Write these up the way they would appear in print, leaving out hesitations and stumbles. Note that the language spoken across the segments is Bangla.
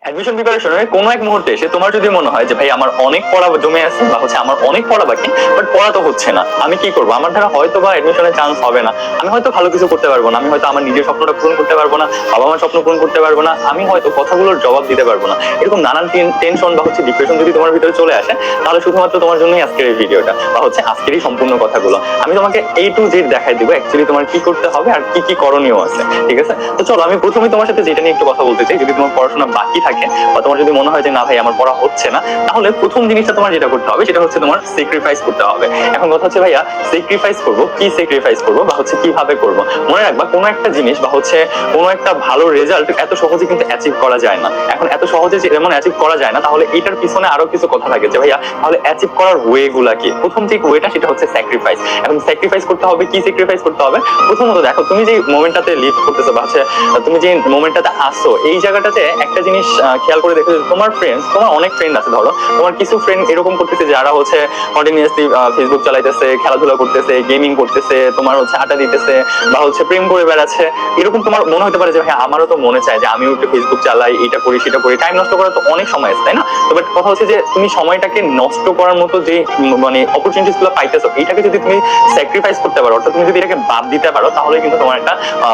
অ্যাডমিশন প্রিপারেশনের কোনো এক মুহূর্তে এসে তোমার যদি মনে হয় যে ভাই আমার অনেক পড়া জমে আছে বা হচ্ছে আমার অনেক পড়া বাকি, বাট পড়া তো হচ্ছে না, আমি কি করবো? আমার দ্বারা হয়তো বা অ্যাডমিশনের চান্স হবে না, আমি হয়তো ভালো কিছু করতে পারবো না, আমি হয়তো আমার নিজের স্বপ্নটা পূরণ করতে পারবো না, বাবা মার স্বপ্ন পূরণ করতে পারবো না, আমি হয়তো কথাগুলোর জবাব দিতে পারবো না, এরকম নানান টেনশন বা হচ্ছে ডিপ্রেশন যদি তোমার ভিতরে চলে আসে, তাহলে শুধুমাত্র তোমার জন্যই আজকের এই ভিডিওটা বা হচ্ছে আজকের এই সম্পূর্ণ কথাগুলো আমি তোমাকে A to Z দেখাই দিব অ্যাকচুয়ালি তোমার কি করতে হবে আর কি কি করণীয় আছে। ঠিক আছে, তো চলো আমি প্রথমে তোমার সাথে যেটা নিয়ে একটু কথা বলতে চাই। যদি তোমার পড়াশোনা বাকি থাকে বা তোমার যদি মনে হয় যে না ভাই আমার পড়া হচ্ছে না, তাহলে প্রথম জিনিসটা তোমার যেটা করতে হবে সেটা হচ্ছে তোমার স্যাক্রিফাইস করতে হবে। এখন কথা হচ্ছে ভাইয়া স্যাক্রিফাইস করবো, কি স্যাক্রিফাইস করবো বা হচ্ছে কিভাবে করবো? মনে রাখবা কোনো একটা জিনিস বা হচ্ছে কোনো একটা ভালো রেজাল্ট এত সহজে কিন্তু অ্যাচিভ করা যায় না। এখন এত সহজে যেমন অ্যাচিভ করা যায় না, তাহলে এটার পিছনে আরো কিছু কথা থাকে যে ভাইয়া তাহলে অ্যাচিভ করার ওয়ে গুলা কি? প্রথম যে ওয়েটা সেটা হচ্ছে স্যাক্রিফাইস। এখন স্যাক্রিফাইস করতে হবে, কি স্যাক্রিফাইস করতে হবে? প্রথমত দেখো তুমি যে মোমেন্টটাতে লিভ করতেছো বা হচ্ছে তুমি যে মোমেন্টটাতে আসছো, এই জায়গাটাতে একটা জিনিস খেয়াল করে দেখো, তোমার ফ্রেন্ডস, তোমার অনেক ফ্রেন্ড আছে, ধরো তোমার কিছু ফ্রেন্ড এরকম করতেছে যারা হচ্ছে কন্টিনিউয়াসলি ফেসবুক চালাইতেছে, খেলাধুলা করতেছে, গেমিং করতেছে, তোমার হচ্ছে আড্ডা দিতেছে বা হচ্ছে প্রেম করে বেড়াচ্ছে। এরকম তোমার মনে হতে পারে যে ভাই আমারও তো মনে চায় যে আমিও একটু ফেসবুক চালাই, এটা করি সেটা করি, টাইম নষ্ট করার তো অনেক সময় আছে, তাই না? তো বাট কথা হচ্ছে যে তুমি সময়টাকে নষ্ট করার মতো যে মানে অপরচুনিটিস গুলো পাইতেছো, এইটাকে যদি তুমি স্যাক্রিফাইস করতে পারো, অর্থাৎ তুমি যদি এটাকে বাদ দিতে পারো, তাহলে কিন্তু তোমার একটা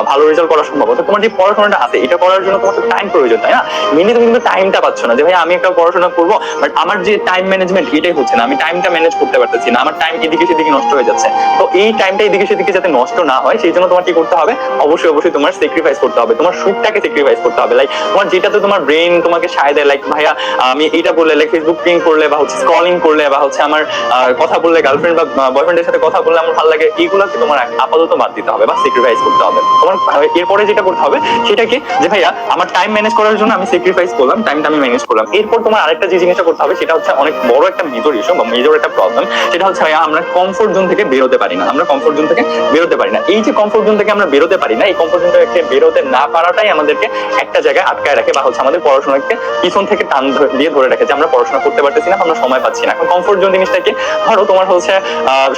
ভালো রেজাল্ট করা সম্ভব। অর্থাৎ তোমার যে পড়াশোনাটা আছে এটা করার জন্য তোমার টাইম প্রয়োজন, তাই না? মেনলি তুমি কিন্তু টাইমটা পাচ্ছ না যে ভাই আমি একটা পড়াশোনা করবো, বাট আমার যে টাইম ম্যানেজমেন্ট এটাই হচ্ছে না, আমি টাইমটা ম্যানেজ করতে পারতেছি না, আমার টাইম এদিকে সেদিকে নষ্ট হয়ে যাচ্ছে। তো এই টাইমটা এদিকে সেদিকে যাতে নষ্ট না হয়, সেই জন্য তোমার কি করতে হবে? অবশ্যই অবশ্যই তোমার স্যাক্রিফাইস করতে হবে, তোমার সুখটাকে স্যাক্রিফাইস করতে হবে। লাইক তোমার যেটাতে তোমার ব্রেন তোমাকে সায় দেয়, লাইক ভাইয়া আমি এইটা করলে, লাইক ফেসবুক পিং করলে বা হচ্ছে স্ক্রলিং করলে বা হচ্ছে আমার কথা বললে, গার্লফ্রেন্ড বা বয়ফ্রেন্ডের সাথে কথা বললে আমার ভালো লাগে, এইগুলোকে তোমার আপাতত বাদ দিতে হবে বা স্যাক্রিফাইস করতে হবে। তোমার এরপরে যেটা করতে হবে সেটা কি, যে ভাইয়া আমার টাইম ম্যানেজ করার জন্য আমি স্যাক্রিফাইস করলাম, টাইমটা আমি ম্যানেজ করলাম। এরপর তোমার আরেকটা যে জিনিসটা করতে হবে সেটা হচ্ছে অনেক বড় একটা মেজর ইস্যু বা মেজর একটা প্রবলেম, সেটা হচ্ছে ভাইয়া আমরা কমফোর্ট জোন থেকে বেরোতে পারি না। আমরা কমফোর্ট জোন থেকে বেরোতে পারি না। এই যে কমফোর্ট জোন থেকে আমরা বেরোতে পারি না, এই কমফোর্ট জোন থেকে বেরোতে না পারাটাই আমাদেরকে একটা জায়গায় আটকায় রাখে বা হচ্ছে আমাদের পড়াশোনাকে পিছন থেকে টান দিয়ে ধরে রাখে যে আমরা পড়াশোনা করতে পারতেছি না, আমরা সময় পাচ্ছি না। এখন কমফোর্ট জোন জিনিসটা কি? ধরো তোমার হচ্ছে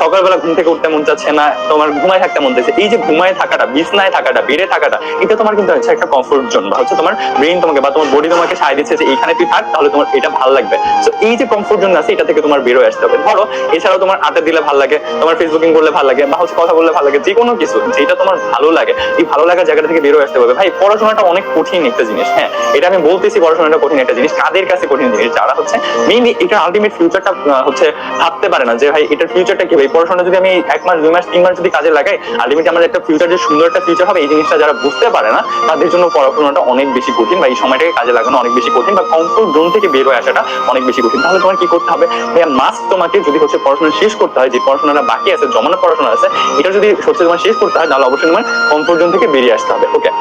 সকালবেলা ঘুম থেকে উঠতে মন চাচ্ছে না, তোমার ঘুমায় থাকতে মন চাচ্ছে। এই যে ঘুমায় থাকাটা, বিছনায় থাকাটা, বেড়ে থাকাটা, এটা তোমার কিন্তু হচ্ছে একটা কমফোর্ট জোন বা হচ্ছে তোমার ব্রেইন তোমাকে বা তোমার বডি তোমাকে সায় দিচ্ছে যে এইখানে তুই থাক, তাহলে তোমার এটা ভালো লাগবে। তো এই যে কমফোর্ট জোন আছে, এটা থেকে তোমার বেরোয় আসতে হবে। ধরো এছাড়াও তোমার আড্ডা দিলে ভালো লাগে, তোমার ফেসবুকিং করলে ভালো লাগে বা হচ্ছে কথা বললে ভালো লাগে, যে কোনো কিছু যেটা তোমার ভালো লাগে, এই ভালো লাগার জায়গা থেকে বেরোয় আসতে হবে। ভাই পড়াশোনাটা অনেক কঠিন একটা জিনিস, হ্যাঁ এটা আমি বলতেছি, পড়াশোনাটা কঠিন একটা জিনিস। কাদের কাছে কঠিন জিনিস? যারা হচ্ছে মেইনলি এটা আলটিমেট ফিউচারটা হচ্ছে ভাবতে পারে না যে ভাই এটার ফিউচারটা কি। ভাই পড়াশোনা যদি আমি 1 মাস 2 মাস 3 মাস যদি কাজে লাগাই, আলটিমেট আমার একটা ফিউচার যে সুন্দর একটা ফিউচার হবে, এই জিনিসটা যারা বুঝতে পারে না তাদের জন্য পড়াশোনাটা অনেক বেশি কঠিন বা এই সময়টাকে কাজে লাগানো অনেক বেশি কঠিন বা কমফোর্ট জোন থেকে বের হয়ে আসাটা অনেক বেশি কঠিন। তাহলে তোমার কি করতে হবে? ভাইয়া মাস্ট তোমাকে যদি হচ্ছে পড়াশোনা শেষ করতে হয়, যে পড়াশোনাটা বাকি আছে, জমানো পড়াশোনা আছে, এটা যদি হচ্ছে তোমার শেষ করতে হয়, তাহলে অবশ্যই তোমার কমফোর্ট জোন থেকে বেরিয়ে আসতে হবে। ওকে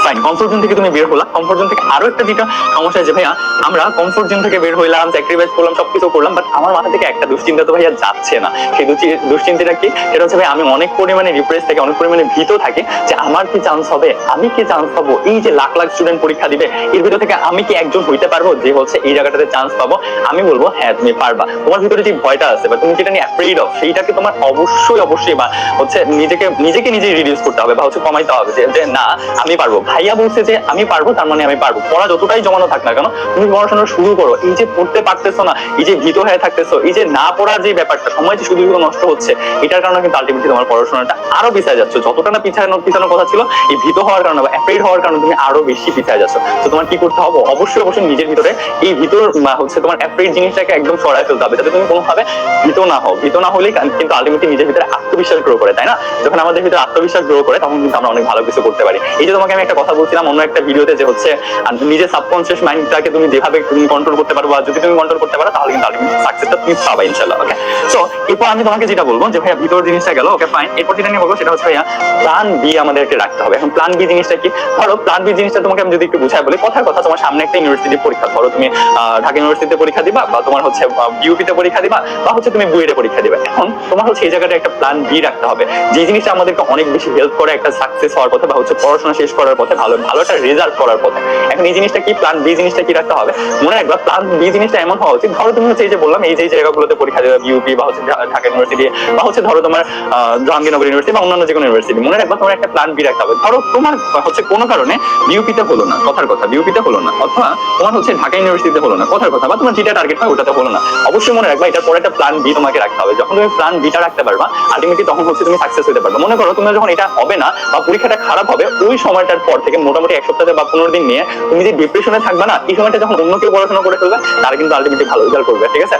ফাইন, কমফোর্ট জোন থেকে তুমি বের হলা। কমফোর্ট জোন থেকে আরো একটা যেটা সমস্যা, যে ভাইয়া আমরা কমফোর্ট জোন থেকে বের হইলাম, স্যাক্রিফাইস করলাম, সবকিছু করলাম, বাট আমার মাথা থেকে একটা দুশ্চিন্তা তো ভাইয়া যাচ্ছে না। সেই দুশ্চিন্তাটা কি? সেটা হচ্ছে ভাই আমি অনেক পরিমাণে ডিপ্রেস থাকি, অনেক পরিমাণে ভীত থাকি যে আমার কি চান্স হবে, আমি কি চান্স পাবো, এই যে লাখ লাখ স্টুডেন্ট পরীক্ষা দিবে, এর ভিতর থেকে আমি কি একজন হইতে পারবো যে হচ্ছে এই জায়গাটাতে চান্স পাবো? আমি বলবো হ্যাঁ তুমি পারবা। তোমার ভিতরে যে ভয়টা আছে বা তুমি যেটা নিয়ে অ্যাফ্রেড অফ, সেইটাকে তোমার অবশ্যই অবশ্যই বা হচ্ছে নিজেকে নিজে রিডিউস করতে হবে বা হচ্ছে কমাইতে হবে যে না আমি পারবো। ভাইয়া বলছে যে আমি পারবো, তার মানে আমি পারবো। পড়া যতটাই জমানো থাক না কেন, তুমি পড়াশোনা শুরু করো। এই যে পড়তে পারতেছো না, এই যে ভীত হয়ে থাকতেছো, এই যে না পড়ার যে ব্যাপারটা, সময় যে শুধু নষ্ট হচ্ছে, এটার কারণে কিন্তু আলটিমেটলি তোমার পড়াশোনাটা আরো পিছিয়ে যাচ্ছে। যতটা না পিছানোর কথা ছিল, এই ভীত হওয়ার কারণে বা অ্যাফ্রেড হওয়ার কারণে তুমি আরো বেশি পিছিয়ে যাচ্ছ। তো তোমার কি করতে হবে? অবশ্যই অবশ্যই নিজের ভিতরে এই ভিতর হচ্ছে তোমার অ্যাফ্রেড জিনিসটাকে একদম সরাই ফেলতে হবে, যাতে তুমি কোনোভাবে ভীত না হও। ভীত না হলেই কিন্তু আলটিমেটলি নিজের ভিতরে আত্মবিশ্বাস গ্রো করে, তাই না? যখন আমাদের ভিতরে আত্মবিশ্বাস গ্রো করে, তখন কিন্তু আমরা অনেক ভালো কিছু করতে পারি। এই যে তোমাকে আমি একটা কথা বলছিলাম অন্য একটা ভিডিওতে, যে হচ্ছে নিজের সাবকনসিয়াস মাইন্ডটাকে তুমি যেভাবে তুমি কন্ট্রোল করতে পারো, বা যদি তুমি কন্ট্রোল করতে পারো, তাহলে কিন্তু আলটিমেটলি সাকসেসটা তুমি পাবা ইনশাআল্লাহ। ওকে, সো এরপর আমি তোমাকে যেটা বলবো, যে ভাইয়া ভিতর জিনিসটা গেল, ওকে ফাইন। এরপর যেটা নিয়ে বলবো সেটা হচ্ছে ভাইয়া প্ল্যান বি আমাদেরকে রাখতে হবে। এখন প্ল্যান বি জিনিসটা কি? ধরো প্ল্যান বি জিনিসটা তোমাকে আমি যদি একটু বুঝাই বলি, কথার কথা, তোমার সামনে একটা ইউনিভার্সিটির পরীক্ষা, ধরো তুমি ঢাকা ইউনিভার্সিটিতে পরীক্ষা দিবা, বা তোমার হচ্ছে বিউপিতে পরীক্ষা দিবা, বা হচ্ছে তুমি বুয়েটে পরীক্ষা দিবা। এখন তোমার হচ্ছে এই জায়গাটা একটা প্ল্যান বি রাখতে হবে, যে জিনিসটা আমাদেরকে অনেক বেশি হেল্প করে একটা সাকসেস হওয়ার পথে বা হচ্ছে পড়াশোনা শেষ করার পথে, ভালো একটা রেজাল্ট করার পথে। এখন এই জিনিসটা কি? প্ল্যান বি জিনিসটা কি রাখতে হবে? মনে রাখবা প্ল্যান বি জিনিসটা এমন হওয়া উচিত, ধরো তুমি হচ্ছে এই যে বললাম এই যে জায়গাগুলোতে পরীক্ষা দেবে, বিউপি বা হচ্ছে ঢাকা ইউনিভার্সিটি বা হচ্ছে ধরো তোমার জাহাঙ্গীরনগর ইউনিভার্সিটি বা অন্যান্য যে কোনো ইউনিভার্সিটি, মনে রাখবা তোমার একটা প্ল্যান বি রাখতে হবে। ধরো তোমার হচ্ছে কোনো কারণে বিউপিতে হলো না, কথার কথা বিউপিতে হলো হলো না, অথবা তোমার হচ্ছে ঢাকা ইউনিভার্সিটিতে হলো না, কথার কথা, বা তোমার যেটা টার্গেট হয় ওটাতে হলো না, অবশ্যই মনে রাখবা এটার পরে একটা প্ল্যান বি তোমাকে রাখতে হবে। যখন তুমি প্ল্যান বিটা রাখতে পারবা আলটিমেটলি তখন হচ্ছে তুমি সাকসেস হতে পারবে। মনে করো তুমি যখন এটা হবে না বা পরীক্ষাটা খারাপ হবে, ওই সময়টার পর থেকে মোটামুটি 1 সপ্তাহ বা 15 দিন নিয়ে তুমি যে ডিপ্রেশনে থাকবা না, এই সময়টা যখন অন্য কেউ পড়াশোনা করে ফেলবে তারা কিন্তু আলটিমেটলি ভালো রেজাল্ট করবে, ঠিক আছে?